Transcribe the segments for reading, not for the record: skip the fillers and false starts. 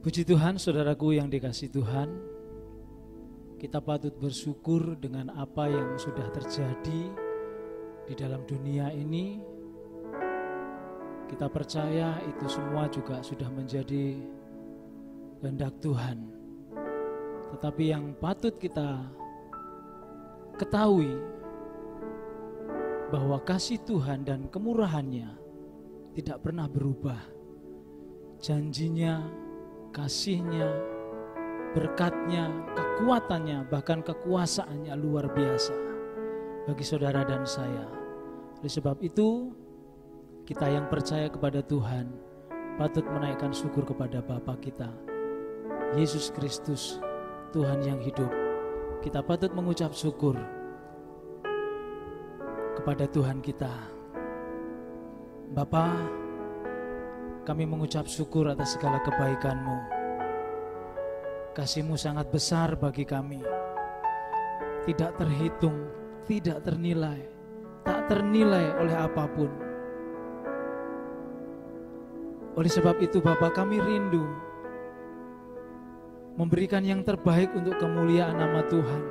Puji Tuhan, saudaraku yang dikasihi Tuhan, kita patut bersyukur dengan apa yang sudah terjadi di dalam dunia ini. Kita percaya itu semua juga sudah menjadi kehendak Tuhan. Tetapi yang patut kita ketahui bahwa kasih Tuhan dan kemurahannya tidak pernah berubah. Janjinya, kasihnya, berkatnya, kekuatannya, bahkan kekuasaannya luar biasa bagi saudara dan saya. Oleh sebab itu, kita yang percaya kepada Tuhan patut menaikkan syukur kepada Bapa kita, Yesus Kristus, Tuhan yang hidup. Kita patut mengucap syukur kepada Tuhan kita. Bapa, kami mengucap syukur atas segala kebaikan-Mu. Kasih-Mu sangat besar bagi kami. Tidak terhitung, tidak ternilai, tak ternilai oleh apapun. Oleh sebab itu Bapa, kami rindu memberikan yang terbaik untuk kemuliaan nama Tuhan.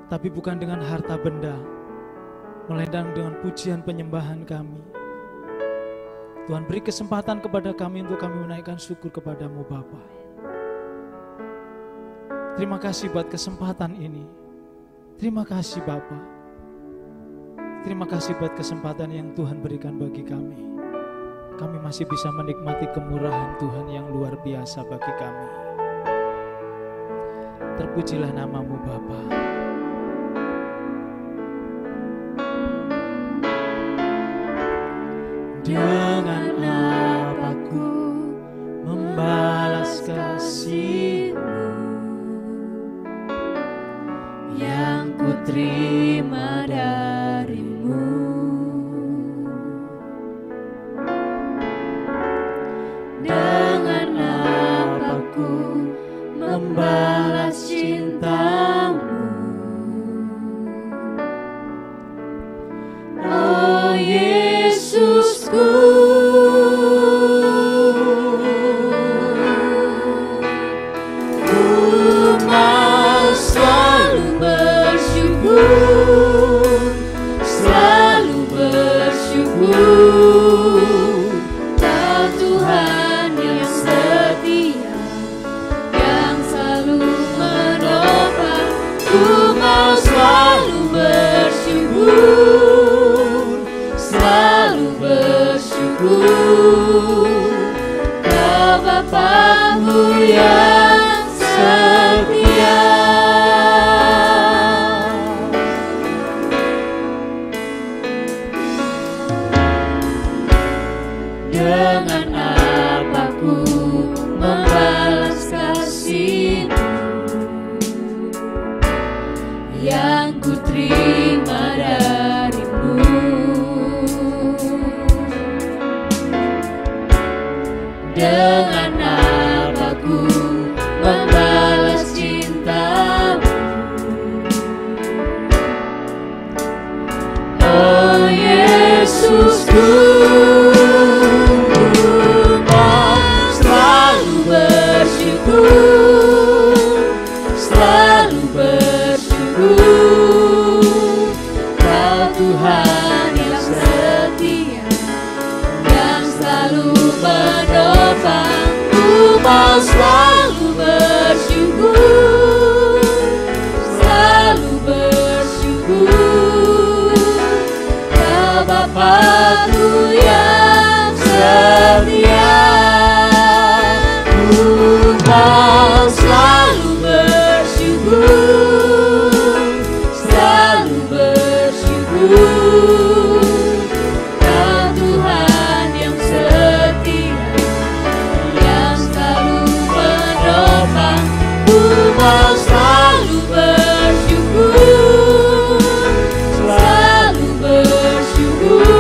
Tapi bukan dengan harta benda, melainkan dengan pujian penyembahan kami. Tuhan, beri kesempatan kepada kami untuk kami menaikkan syukur kepadamu Bapa. Terima kasih buat kesempatan ini. Terima kasih Bapa. Terima kasih buat kesempatan yang Tuhan berikan bagi kami. Kami masih bisa menikmati kemurahan Tuhan yang luar biasa bagi kami. Terpujilah namamu Bapa. Dengan apa ku membalas kasih-Mu yang ku terima dari-Mu. Dengan apa ku membalas cinta-Mu, oh Yesusku. Bapa-Mu yang setia. Dengan apa ku membalas kasih-Mu yang ku terima dari-Mu. Dengan apa ku membalas cinta-Mu, oh Yesusku. Ku mau selalu bersyukur, selalu bersyukur. Kau Tuhan yang setia, yang selalu menopang. Ku mau selalu bersyukur, selalu bersyukur. Kau Bapa-Ku yang setia. Ku mau selalu bersyukur, selalu bersyukur. Kau Tuhan yang setia, yang selalu menopang. Ku mau selalu bersyukur, selalu bersyukur.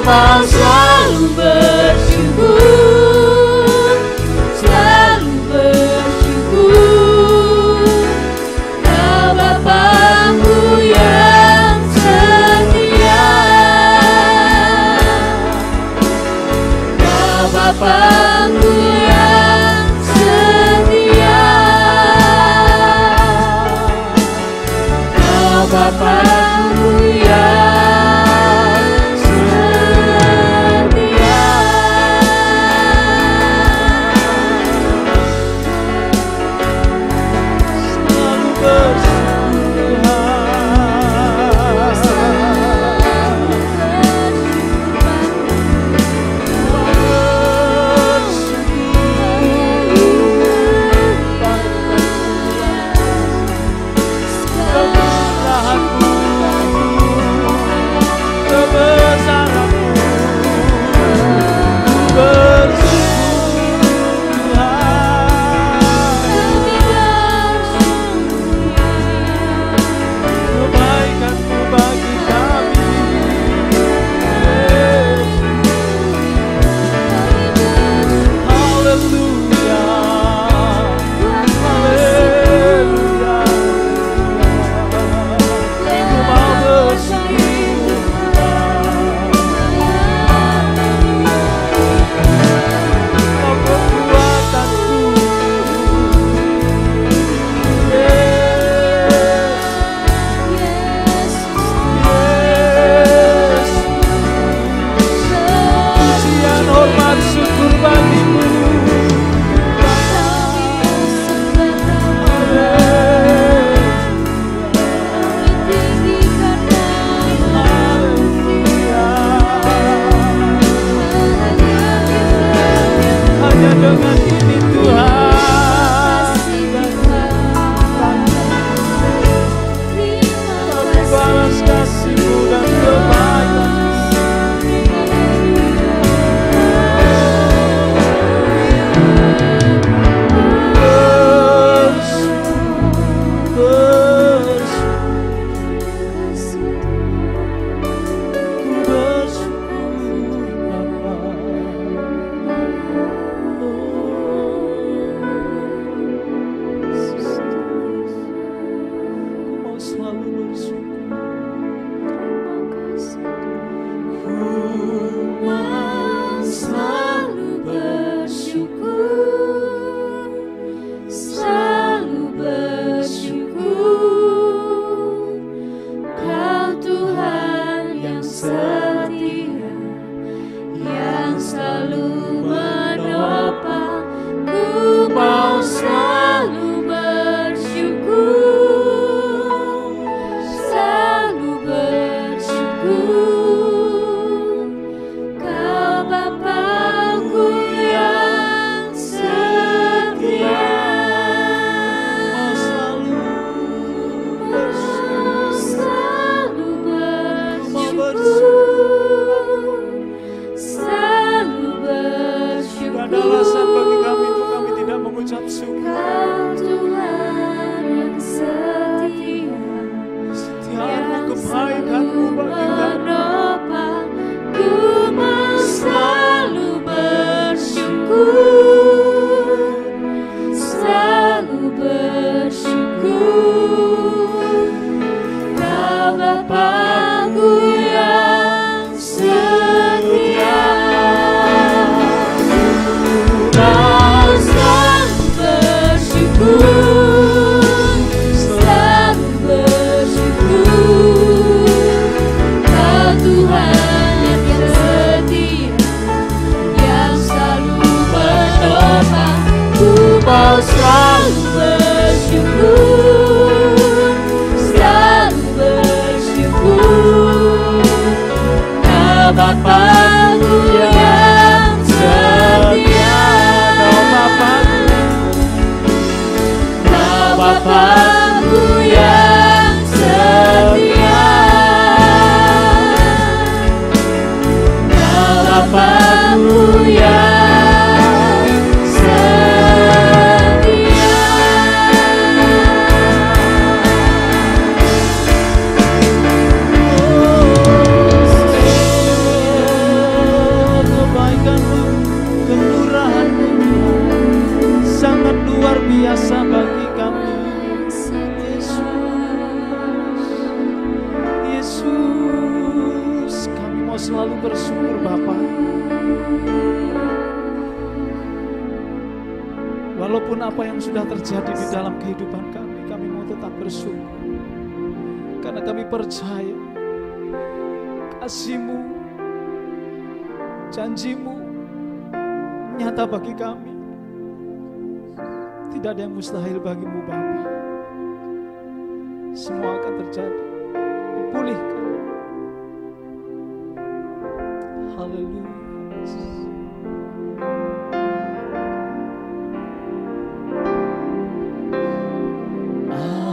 mau selalu bersyukur, selalu bersyukur. Kau Bapa-Ku yang setia, Kau Bapa-Ku yang setia, Kau Bapa-Ku yang setia. Selalu bersyukur kebaikan-Mu bagi kami. Haleluya, haleluya. Ku mau bersyukur, Kau kekuatanku. Pujian, hormat, syukur bagimu. Hanya dengan ini Tuhan, kami balas kasih-Mu dan kebaikan-Mu. Ada alasan bagi kami untuk kami tidak mengucap syukur. Setiamu, kebaikan-Mu bagi kami. Ku mau selalu bersyukur, selalu bersyukur. Kau Bapa-Ku yang setia, Kau selalu bersyukur, selalu bersyukur. Kau Tuhan yang setia, yang selalu menopang. Ku mau selalu bersyukur, selalu bersyukur. Kau Bapa-Ku yang setia, Kau Bapa-Ku yang setia, Kau Bapa-Ku yang setia. apapun apa yang sudah terjadi di dalam kehidupan kami mau tetap bersyukur. Karena kami percaya kasih-Mu, janji-Mu nyata bagi kami. Tidak ada yang mustahil bagi-Mu Bapa. Semua akan terjadi, dipulihkan. Haleluya.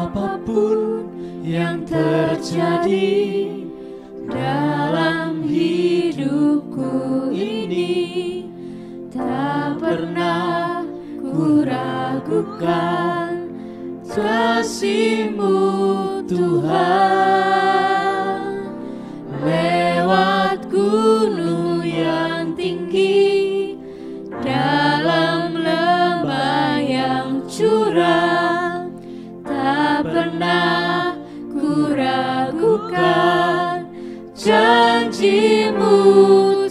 Apapun yang terjadi dalam hidupku ini, tak pernah ku ragukan kasih-Mu Tuhan. Lewat gunung yang tinggi, dalam lembah yang curam, tak pernah ku ragukan janji-Mu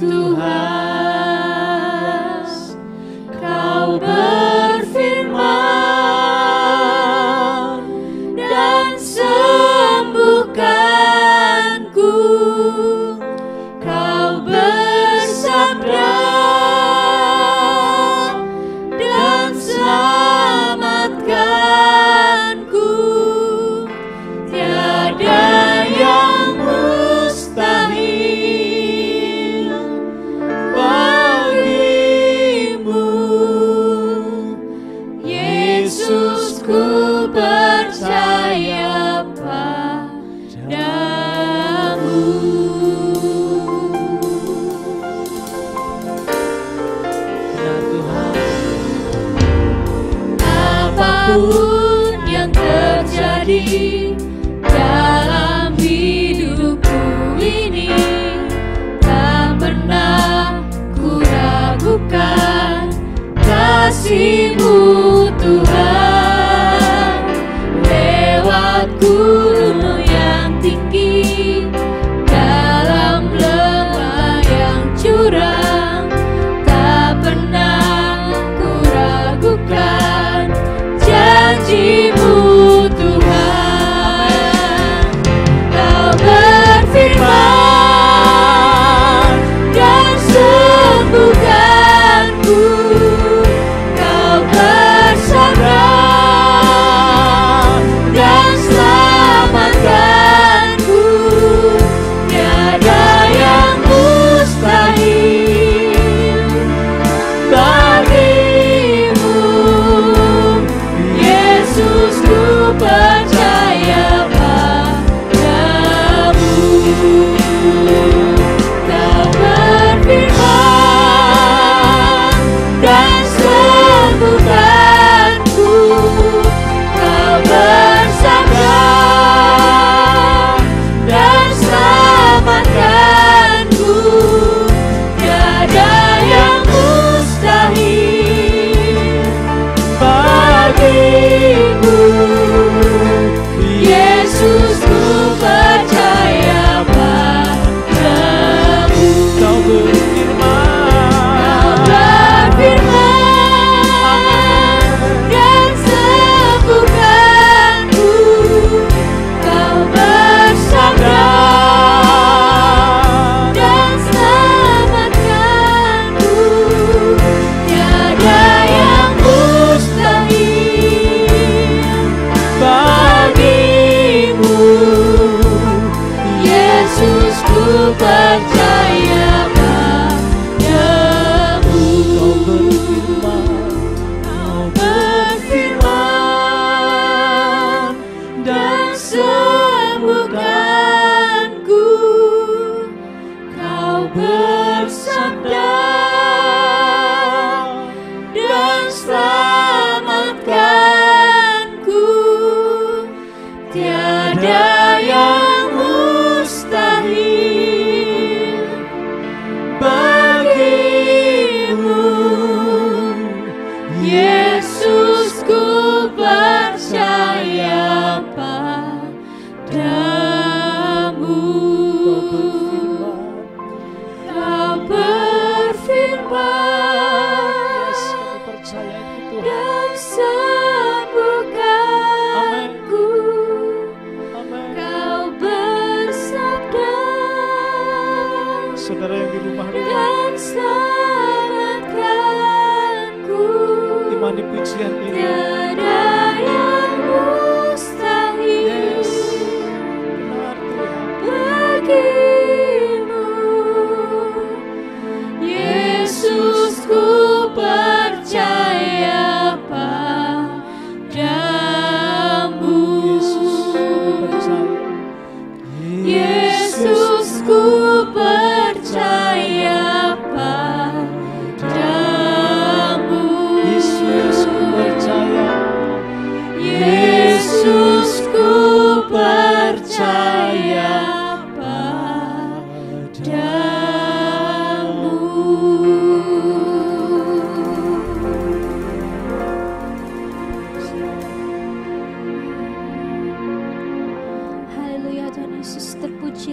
Tuhan. Kau berfirman dan sembuhkanku, Kau bersabda dan selamatkanku. Tiada yang mustahil bagi-Mu, Yesus, ku percaya padamu. Benar Tuhan. Apapun yang terjadi dalam hidupku ini, tak pernah ku ragukan kasih-Mu Tuhan. Lewat gunung yang tinggi, dalam lembah yang curam, tak pernah ku ragukan janji-Mu Tuhan. Kau berfirman dan sembuhkanku, Kau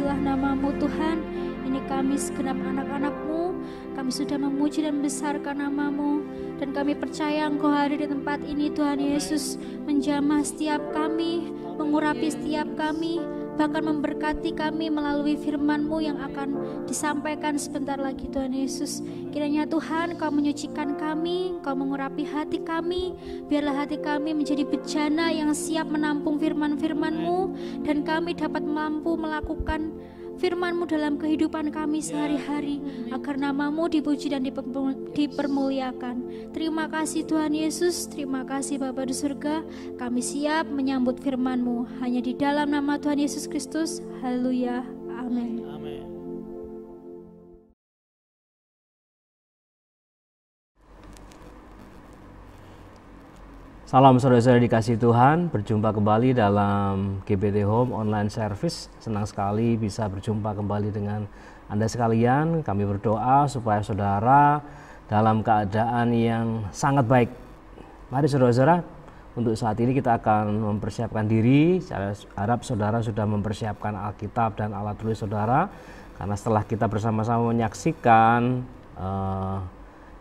terpujilah nama-Mu Tuhan. Ini kami segenap anak-anak-Mu, kami sudah memuji dan membesarkan nama-Mu, dan kami percaya Engkau hadir di tempat ini Tuhan Yesus, menjamah setiap kami, mengurapi setiap kami, bahkan memberkati kami melalui firman-Mu yang akan disampaikan sebentar lagi Tuhan Yesus. Kiranya Tuhan Kau menyucikan kami, Kau mengurapi hati kami, biarlah hati kami menjadi bejana yang siap menampung firman-firman-Mu, dan kami dapat mampu melakukan firman-Mu dalam kehidupan kami sehari-hari, agar nama-Mu dipuji dan dipermuliakan. Terima kasih Tuhan Yesus, terima kasih Bapa di surga, kami siap menyambut firman-Mu, hanya di dalam nama Tuhan Yesus Kristus. Haleluya, amin. Salam saudara-saudara dikasih Tuhan, berjumpa kembali dalam GBT Home Online Service. Senang sekali bisa berjumpa kembali dengan Anda sekalian. Kami berdoa supaya saudara dalam keadaan yang sangat baik. Mari saudara-saudara, untuk saat ini kita akan mempersiapkan diri. Saya harap saudara sudah mempersiapkan Alkitab dan alat tulis saudara, karena setelah kita bersama-sama menyaksikan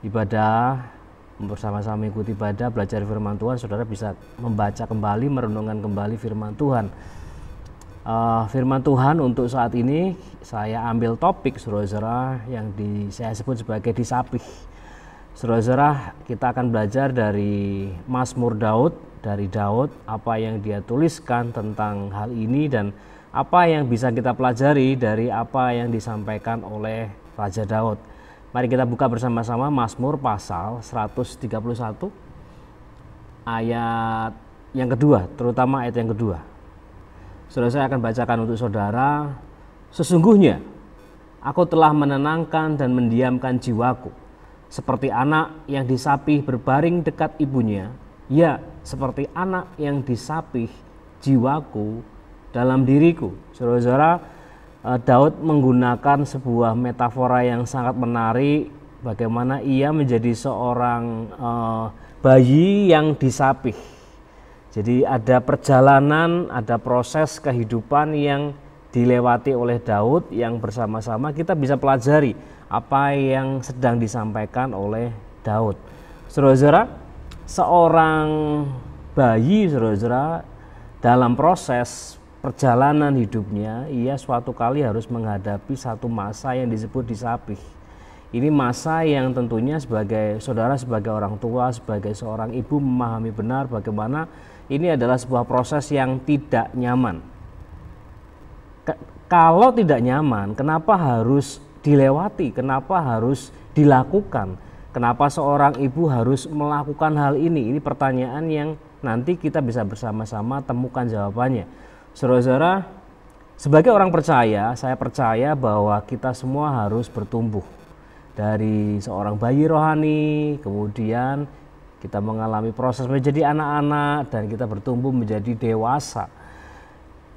ibadah, bersama-sama mengikuti ibadah, belajar firman Tuhan, saudara bisa membaca kembali, merenungkan kembali firman Tuhan. Firman Tuhan untuk saat ini saya ambil topik saudara-saudara yang saya sebut sebagai disapih. Saudara-saudara, kita akan belajar dari Mazmur Daud, dari Daud, apa yang dia tuliskan tentang hal ini dan apa yang bisa kita pelajari dari apa yang disampaikan oleh Raja Daud. Mari kita buka bersama-sama Mazmur pasal 131 ayat yang kedua, terutama ayat yang kedua. Saudara, saya akan bacakan untuk saudara. Sesungguhnya aku telah menenangkan dan mendiamkan jiwaku, seperti anak yang disapih berbaring dekat ibunya. Ya, seperti anak yang disapih jiwaku dalam diriku. Saudara-saudara, Daud menggunakan sebuah metafora yang sangat menarik, bagaimana ia menjadi seorang bayi yang disapih. Jadi ada perjalanan, ada proses kehidupan yang dilewati oleh Daud yang bersama-sama kita bisa pelajari apa yang sedang disampaikan oleh Daud. Saudara-saudara, seorang bayi saudara-saudara dalam proses perjalanan hidupnya, ia suatu kali harus menghadapi satu masa yang disebut disapih. Ini masa yang tentunya sebagai saudara, sebagai orang tua, sebagai seorang ibu memahami benar bagaimana ini adalah sebuah proses yang tidak nyaman. Kalau tidak nyaman, kenapa harus dilewati? Kenapa harus dilakukan? Kenapa seorang ibu harus melakukan hal ini? Ini pertanyaan yang nanti kita bisa bersama-sama temukan jawabannya. Saudara-saudara, sebagai orang percaya, saya percaya bahwa kita semua harus bertumbuh. Dari seorang bayi rohani, kemudian kita mengalami proses menjadi anak-anak, dan kita bertumbuh menjadi dewasa.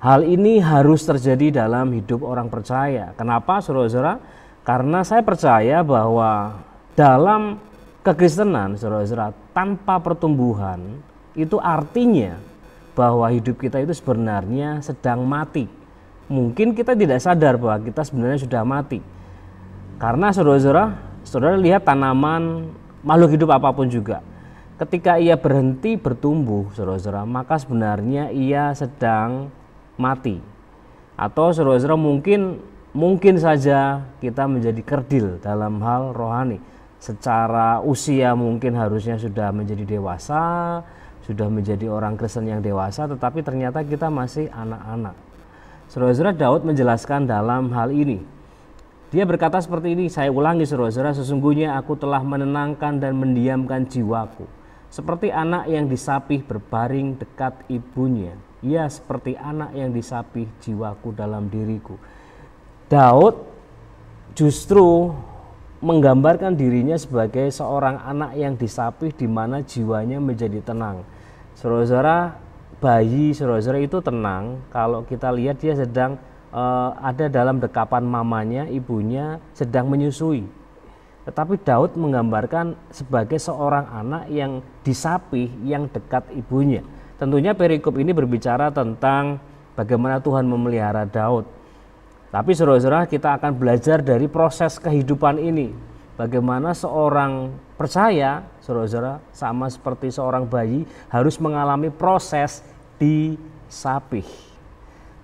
Hal ini harus terjadi dalam hidup orang percaya. Kenapa saudara-saudara? Karena saya percaya bahwa dalam kekristenan, saudara-saudara, tanpa pertumbuhan, itu artinya bahwa hidup kita itu sebenarnya sedang mati. Mungkin kita tidak sadar bahwa kita sebenarnya sudah mati. Karena saudara lihat tanaman, makhluk hidup apapun juga, ketika ia berhenti bertumbuh, saudara-saudara, maka sebenarnya ia sedang mati. Atau saudara-saudara, mungkin saja kita menjadi kerdil dalam hal rohani. Secara usia mungkin harusnya sudah menjadi dewasa, sudah menjadi orang Kristen yang dewasa, tetapi ternyata kita masih anak-anak. Saudara-saudara, Daud menjelaskan dalam hal ini. Dia berkata seperti ini, saya ulangi saudara-saudara, sesungguhnya aku telah menenangkan dan mendiamkan jiwaku, seperti anak yang disapih berbaring dekat ibunya. Ya, seperti anak yang disapih jiwaku dalam diriku. Daud justru menggambarkan dirinya sebagai seorang anak yang disapih di mana jiwanya menjadi tenang. Saudara-saudara, bayi saudara-saudara itu tenang kalau kita lihat dia sedang ada dalam dekapan mamanya, ibunya sedang menyusui. Tetapi Daud menggambarkan sebagai seorang anak yang disapih, yang dekat ibunya. Tentunya perikop ini berbicara tentang bagaimana Tuhan memelihara Daud. Tapi saudara-saudara, kita akan belajar dari proses kehidupan ini. Bagaimana seorang percaya, saudara-saudara, sama seperti seorang bayi harus mengalami proses disapih.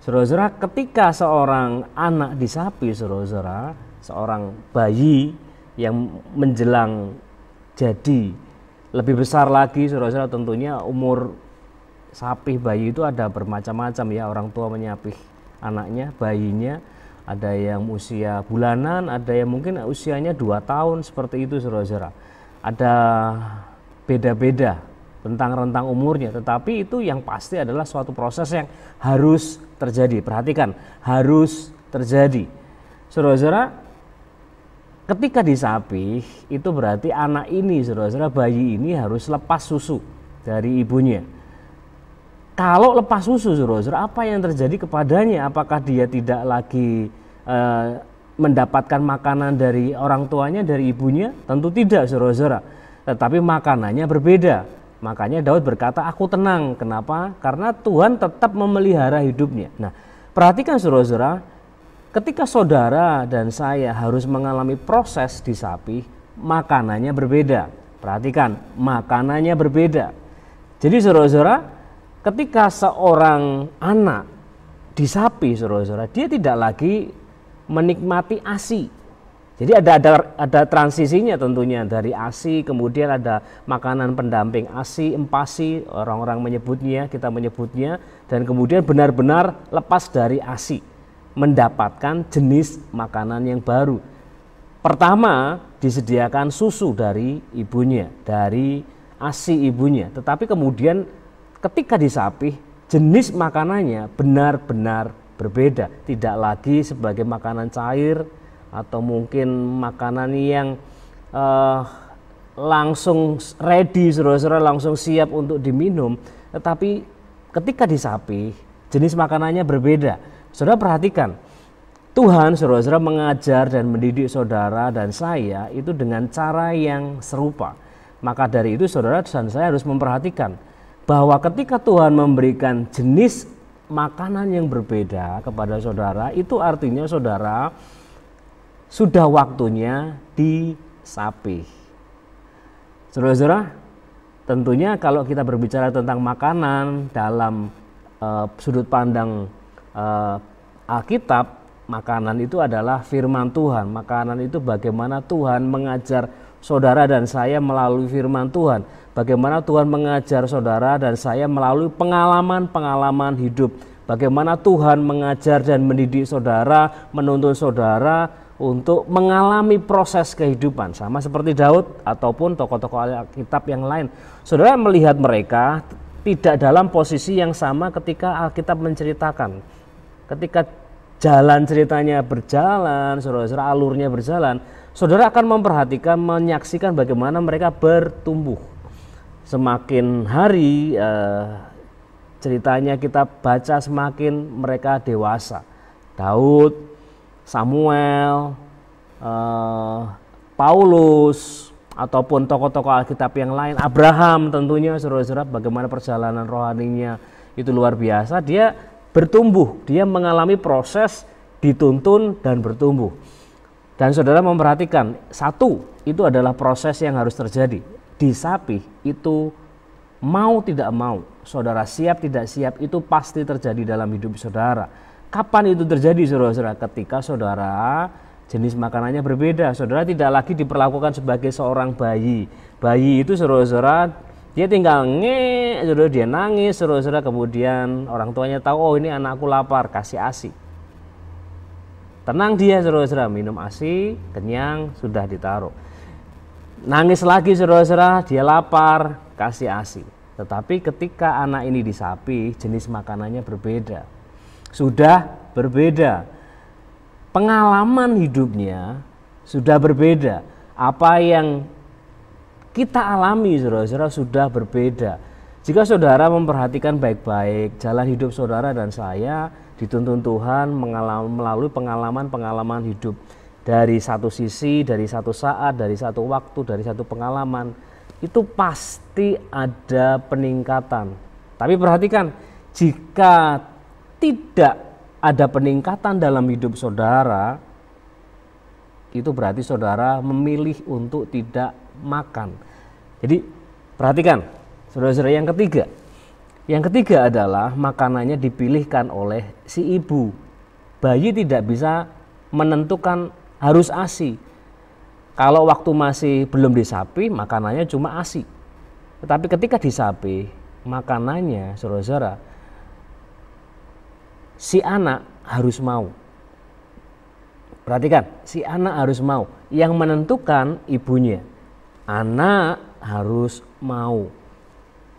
Saudara-saudara, ketika seorang anak disapih, saudara-saudara, seorang bayi yang menjelang jadi lebih besar lagi, saudara-saudara, tentunya umur sapih bayi itu ada bermacam-macam ya. Orang tua menyapih anaknya, bayinya, ada yang usia bulanan, ada yang mungkin usianya 2 tahun, seperti itu saudara-saudara. Ada beda-beda tentang rentang umurnya, tetapi itu yang pasti adalah suatu proses yang harus terjadi. Perhatikan, harus terjadi. Saudara-saudara, ketika disapih itu berarti anak ini, saudara-saudara, bayi ini harus lepas susu dari ibunya. Kalau lepas susu, saudara-saudara, apa yang terjadi kepadanya? Apakah dia tidak lagi mendapatkan makanan dari orang tuanya, dari ibunya? Tentu tidak, saudara-saudara. Tetapi makanannya berbeda. Makanya Daud berkata, aku tenang. Kenapa? Karena Tuhan tetap memelihara hidupnya. Nah, perhatikan saudara-saudara, ketika saudara dan saya harus mengalami proses disapih, makanannya berbeda. Perhatikan, makanannya berbeda. Jadi saudara-saudara, ketika seorang anak disapih, saudara-saudara, dia tidak lagi menikmati ASI. Jadi ada transisinya tentunya dari ASI, kemudian ada makanan pendamping ASI, empasi, orang-orang menyebutnya, kita menyebutnya, dan kemudian benar-benar lepas dari ASI, mendapatkan jenis makanan yang baru. Pertama, disediakan susu dari ibunya, dari ASI ibunya, tetapi kemudian ketika disapih, jenis makanannya benar-benar berbeda, tidak lagi sebagai makanan cair atau mungkin makanan yang langsung ready, saudara-saudara, langsung siap untuk diminum, tetapi ketika disapih, jenis makanannya berbeda. Saudara perhatikan, Tuhan, saudara-saudara, mengajar dan mendidik saudara dan saya itu dengan cara yang serupa. Maka dari itu saudara dan saya harus memperhatikan bahwa ketika Tuhan memberikan jenis makanan yang berbeda kepada saudara, itu artinya saudara sudah waktunya disapih. Saudara-saudara, tentunya kalau kita berbicara tentang makanan dalam sudut pandang Alkitab, makanan itu adalah firman Tuhan. Makanan itu bagaimana Tuhan mengajar saudara dan saya melalui firman Tuhan. Bagaimana Tuhan mengajar saudara dan saya melalui pengalaman-pengalaman hidup. Bagaimana Tuhan mengajar dan mendidik saudara, menuntun saudara untuk mengalami proses kehidupan. Sama seperti Daud ataupun tokoh-tokoh Alkitab yang lain. Saudara melihat mereka tidak dalam posisi yang sama ketika Alkitab menceritakan. Ketika jalan ceritanya berjalan, saudara-saudara, alurnya berjalan, saudara akan memperhatikan, menyaksikan bagaimana mereka bertumbuh. Semakin hari ceritanya kita baca, semakin mereka dewasa. Daud, Samuel, Paulus, ataupun tokoh-tokoh Alkitab yang lain, Abraham tentunya, saudara-saudara, bagaimana perjalanan rohaninya itu luar biasa. Dia bertumbuh, dia mengalami proses dituntun dan bertumbuh. Dan saudara memperhatikan, satu, itu adalah proses yang harus terjadi. Disapih itu mau tidak mau, saudara siap tidak siap, itu pasti terjadi dalam hidup saudara. Kapan itu terjadi, saudara-saudara? Ketika saudara jenis makanannya berbeda. Saudara tidak lagi diperlakukan sebagai seorang bayi. Bayi itu, saudara-saudara, dia tinggal saudara, dia nangis, saudara-saudara, kemudian orang tuanya tahu, oh ini anakku lapar, kasih ASI. Tenang dia, saudara-saudara, minum ASI, kenyang, sudah ditaruh. Nangis lagi, saudara-saudara, dia lapar, kasih ASI. Tetapi ketika anak ini disapih, jenis makanannya berbeda. Sudah berbeda. Pengalaman hidupnya sudah berbeda. Apa yang kita alami, saudara-saudara, sudah berbeda. Jika saudara memperhatikan baik-baik jalan hidup saudara dan saya dituntun Tuhan melalui pengalaman-pengalaman hidup. Dari satu sisi, dari satu saat, dari satu waktu, dari satu pengalaman, itu pasti ada peningkatan. Tapi perhatikan, jika tidak ada peningkatan dalam hidup saudara, itu berarti saudara memilih untuk tidak makan. Jadi perhatikan saudara-saudara, yang ketiga. Yang ketiga adalah makanannya dipilihkan oleh si ibu. Bayi tidak bisa menentukan harus ASI. Kalau waktu masih belum disapi, makanannya cuma ASI. Tetapi ketika disapi, makanannya saudara-saudara, si anak harus mau. Perhatikan, si anak harus mau. Yang menentukan ibunya. Anak harus mau.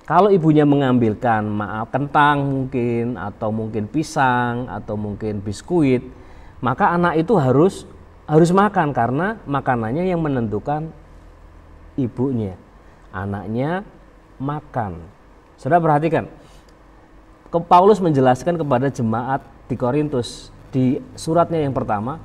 Kalau ibunya mengambilkan kentang mungkin, atau mungkin pisang, atau mungkin biskuit, maka anak itu harus makan, karena makanannya yang menentukan ibunya. Anaknya makan. Saudara perhatikan, Paulus menjelaskan kepada jemaat di Korintus di suratnya yang pertama,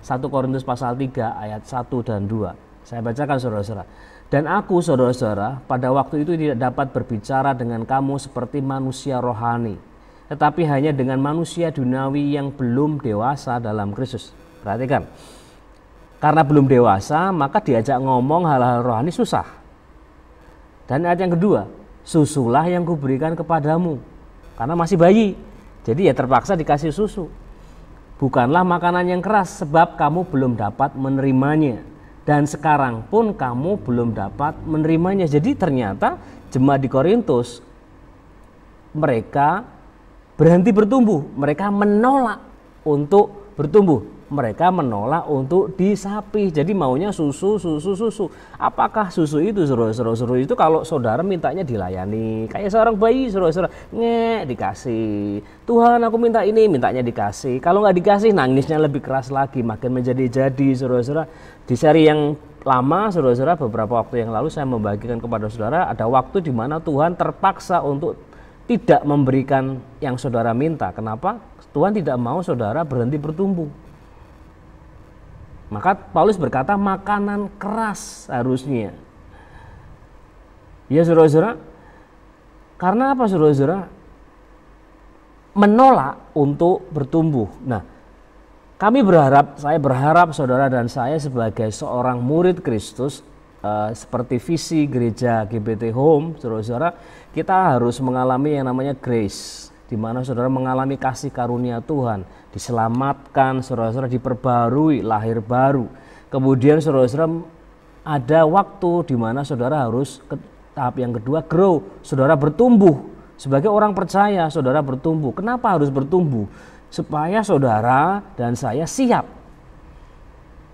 1 Korintus pasal 3 ayat 1 dan 2. Saya bacakan saudara-saudara. Dan aku saudara-saudara pada waktu itu tidak dapat berbicara dengan kamu seperti manusia rohani, tetapi hanya dengan manusia duniawi yang belum dewasa dalam Kristus. Perhatikan, karena belum dewasa maka diajak ngomong hal-hal rohani susah. Dan ayat yang kedua, susulah yang kuberikan kepadamu, karena masih bayi, jadi ya terpaksa dikasih susu. Bukanlah makanan yang keras, sebab kamu belum dapat menerimanya. Dan sekarang pun kamu belum dapat menerimanya. Jadi ternyata jemaat di Korintus, mereka berhenti bertumbuh. Mereka menolak untuk bertumbuh. Mereka menolak untuk disapi. Jadi maunya susu. Apakah susu itu, saudara-saudara, itu kalau saudara mintanya dilayani. Kayak seorang bayi, saudara-saudara, dikasih. Tuhan aku minta ini, mintanya dikasih. Kalau nggak dikasih, nangisnya lebih keras lagi, makin menjadi-jadi, saudara-saudara. Di seri yang lama, saudara-saudara, beberapa waktu yang lalu saya membagikan kepada saudara, ada waktu di mana Tuhan terpaksa untuk tidak memberikan yang saudara minta. Kenapa? Tuhan tidak mau saudara berhenti bertumbuh. Maka Paulus berkata makanan keras harusnya. Ya saudara-saudara, karena apa saudara-saudara? Menolak untuk bertumbuh. Nah, saya berharap saudara dan saya sebagai seorang murid Kristus, seperti visi gereja GBT Home, saudara-saudara, kita harus mengalami yang namanya grace, di mana saudara mengalami kasih karunia Tuhan, diselamatkan, saudara-saudara diperbarui, lahir baru. Kemudian saudara-saudara ada waktu di mana saudara harus ke tahap yang kedua, grow, saudara bertumbuh. Sebagai orang percaya, saudara bertumbuh. Kenapa harus bertumbuh? Supaya saudara dan saya siap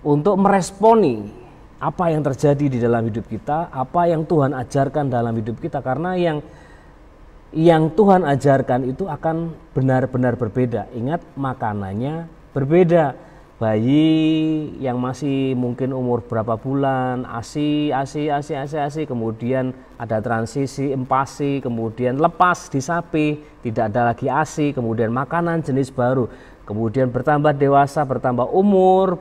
untuk meresponi apa yang terjadi di dalam hidup kita, apa yang Tuhan ajarkan dalam hidup kita. Karena yang Tuhan ajarkan itu akan benar-benar berbeda. Ingat, makanannya berbeda. Bayi yang masih mungkin umur berapa bulan, ASI, kemudian ada transisi empasi, kemudian lepas disapi, tidak ada lagi ASI, kemudian makanan jenis baru, kemudian bertambah dewasa, bertambah umur,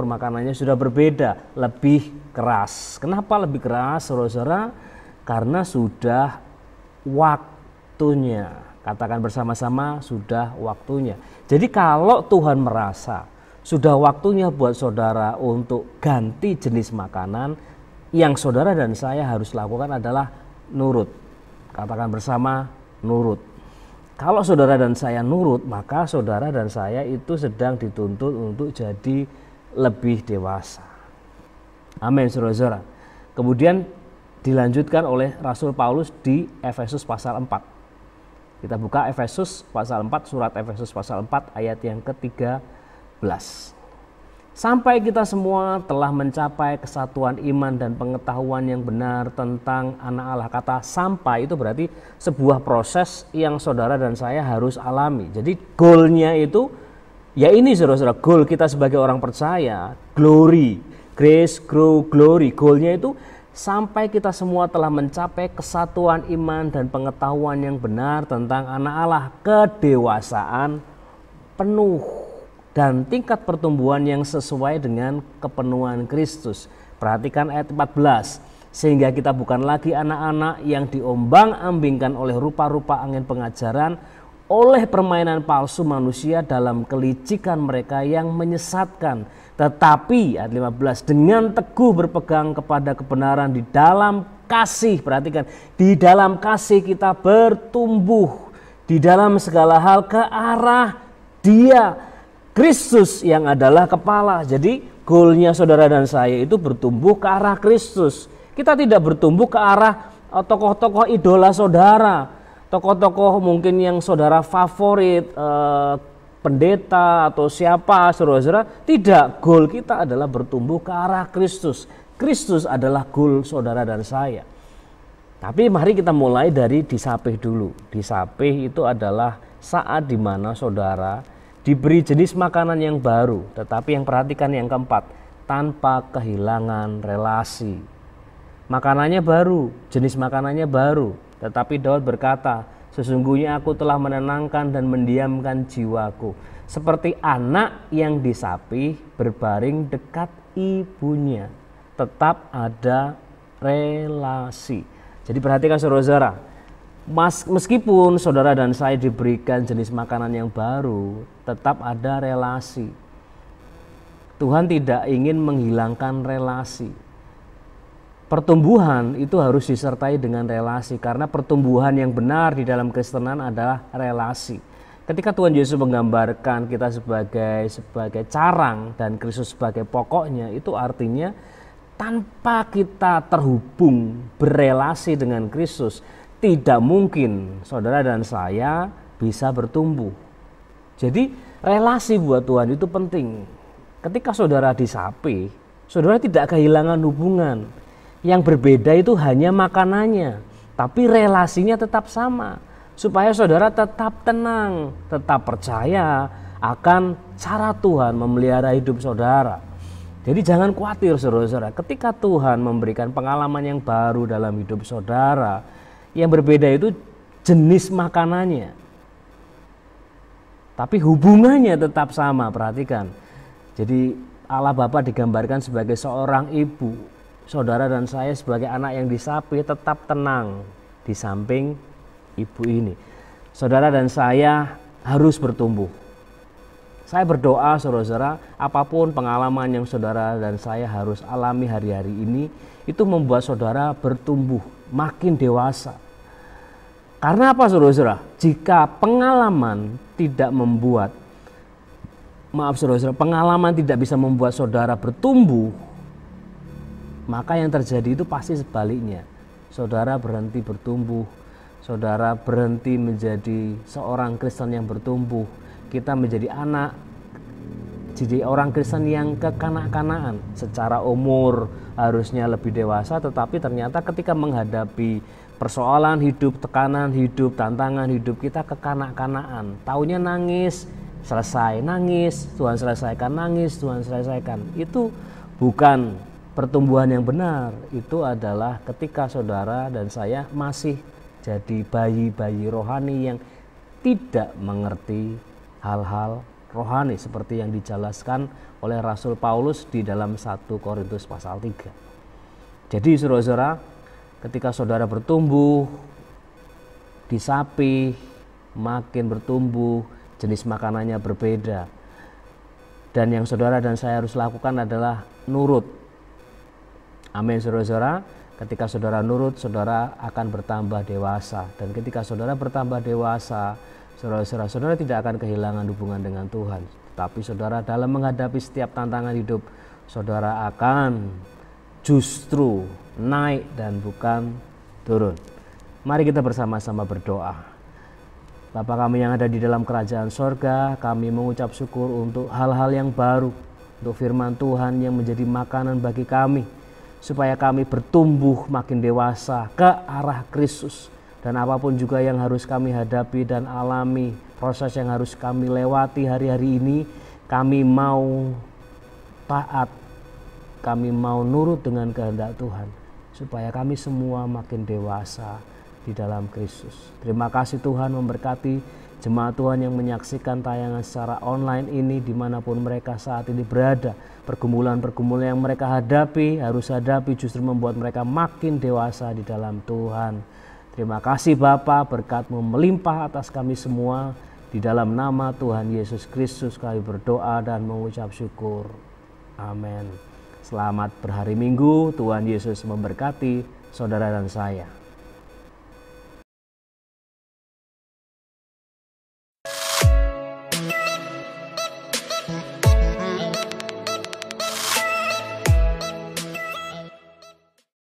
makanannya sudah berbeda, lebih keras. Kenapa lebih keras, saudara-saudara? Karena sudah waktunya. Katakan bersama-sama, sudah waktunya. Jadi kalau Tuhan merasa sudah waktunya buat saudara untuk ganti jenis makanan, yang saudara dan saya harus lakukan adalah nurut. Katakan bersama, nurut. Kalau saudara dan saya nurut, maka saudara dan saya itu sedang dituntut untuk jadi lebih dewasa. Amin, saudara-saudara. Kemudian dilanjutkan oleh Rasul Paulus di Efesus pasal 4. Kita buka Efesus pasal 4, surat Efesus pasal 4 ayat yang ke-13. Sampai kita semua telah mencapai kesatuan iman dan pengetahuan yang benar tentang anak Allah. Kata sampai itu berarti sebuah proses yang saudara dan saya harus alami. Jadi goalnya itu ya ini, saudara-saudara, goal kita sebagai orang percaya, glory, grace, grow, glory. Goalnya itu sampai kita semua telah mencapai kesatuan iman dan pengetahuan yang benar tentang anak Allah, kedewasaan penuh dan tingkat pertumbuhan yang sesuai dengan kepenuhan Kristus. Perhatikan ayat 14. Sehingga kita bukan lagi anak-anak yang diombang-ambingkan oleh rupa-rupa angin pengajaran, oleh permainan palsu manusia dalam kelicikan mereka yang menyesatkan. Tetapi ayat 15, dengan teguh berpegang kepada kebenaran di dalam kasih, perhatikan, di dalam kasih kita bertumbuh di dalam segala hal ke arah Dia, Kristus yang adalah kepala. Jadi goalnya saudara dan saya itu bertumbuh ke arah Kristus. Kita tidak bertumbuh ke arah tokoh-tokoh idola saudara, tokoh-tokoh mungkin yang saudara favorit, pendeta atau siapa, saudara-saudara. Tidak, goal kita adalah bertumbuh ke arah Kristus. Kristus adalah goal saudara dan saya. Tapi mari kita mulai dari disapih dulu. Disapih itu adalah saat dimana saudara diberi jenis makanan yang baru. Tetapi yang perhatikan yang keempat, tanpa kehilangan relasi. Makanannya baru, jenis makanannya baru. Tetapi Daud berkata, sesungguhnya aku telah menenangkan dan mendiamkan jiwaku. Seperti anak yang disapih berbaring dekat ibunya. Tetap ada relasi. Jadi perhatikan saudara-saudara, meskipun saudara dan saya diberikan jenis makanan yang baru, tetap ada relasi. Tuhan tidak ingin menghilangkan relasi. Pertumbuhan itu harus disertai dengan relasi, karena pertumbuhan yang benar di dalam Kristenan adalah relasi. Ketika Tuhan Yesus menggambarkan kita sebagai carang dan Kristus sebagai pokoknya, itu artinya tanpa kita terhubung berelasi dengan Kristus, tidak mungkin saudara dan saya bisa bertumbuh. Jadi relasi buat Tuhan itu penting. Ketika saudara disapih, saudara tidak kehilangan hubungan. Yang berbeda itu hanya makanannya, tapi relasinya tetap sama. Supaya saudara tetap tenang, tetap percaya akan cara Tuhan memelihara hidup saudara. Jadi jangan khawatir saudara-saudara, ketika Tuhan memberikan pengalaman yang baru dalam hidup saudara, yang berbeda itu jenis makanannya. Tapi hubungannya tetap sama, perhatikan. Jadi Allah Bapa digambarkan sebagai seorang ibu. Saudara dan saya sebagai anak yang disapih tetap tenang di samping ibu ini. Saudara dan saya harus bertumbuh. Saya berdoa saudara-saudara, apapun pengalaman yang saudara dan saya harus alami hari-hari ini, itu membuat saudara bertumbuh, makin dewasa. Karena apa saudara-saudara? Jika pengalaman tidak membuat, pengalaman tidak bisa membuat saudara bertumbuh, maka yang terjadi itu pasti sebaliknya. Saudara berhenti bertumbuh, saudara berhenti menjadi seorang Kristen yang bertumbuh. Kita menjadi jadi orang Kristen yang kekanak-kanakan. Secara umur harusnya lebih dewasa, tetapi ternyata ketika menghadapi persoalan hidup, tekanan hidup, tantangan hidup, kita kekanak-kanakan. Taunya nangis, selesai, nangis, Tuhan selesaikan, nangis, Tuhan selesaikan. Itu bukan pertumbuhan yang benar. Itu adalah ketika saudara dan saya masih jadi bayi-bayi rohani yang tidak mengerti hal-hal rohani seperti yang dijelaskan oleh Rasul Paulus di dalam 1 Korintus pasal 3. Jadi saudara-saudara, ketika saudara bertumbuh, disapih, makin bertumbuh, jenis makanannya berbeda. Dan yang saudara dan saya harus lakukan adalah nurut. Amin saudara-saudara. Ketika saudara nurut, saudara akan bertambah dewasa. Dan ketika saudara bertambah dewasa, saudara tidak akan kehilangan hubungan dengan Tuhan. Tapi saudara dalam menghadapi setiap tantangan hidup, saudara akan justru naik dan bukan turun. Mari kita bersama-sama berdoa. Bapa kami yang ada di dalam kerajaan sorga, kami mengucap syukur untuk hal-hal yang baru, untuk firman Tuhan yang menjadi makanan bagi kami, supaya kami bertumbuh makin dewasa ke arah Kristus. Dan apapun juga yang harus kami hadapi dan alami, proses yang harus kami lewati hari-hari ini, kami mau taat, kami mau nurut dengan kehendak Tuhan, supaya kami semua makin dewasa di dalam Kristus. Terima kasih Tuhan, memberkati jemaat Tuhan yang menyaksikan tayangan secara online ini dimanapun mereka saat ini berada. Pergumulan-pergumulan yang mereka harus hadapi justru membuat mereka makin dewasa di dalam Tuhan. Terima kasih Bapa, berkat-Mu melimpah atas kami semua. Di dalam nama Tuhan Yesus Kristus kami berdoa dan mengucap syukur. Amin. Selamat berhari Minggu, Tuhan Yesus memberkati saudara dan saya.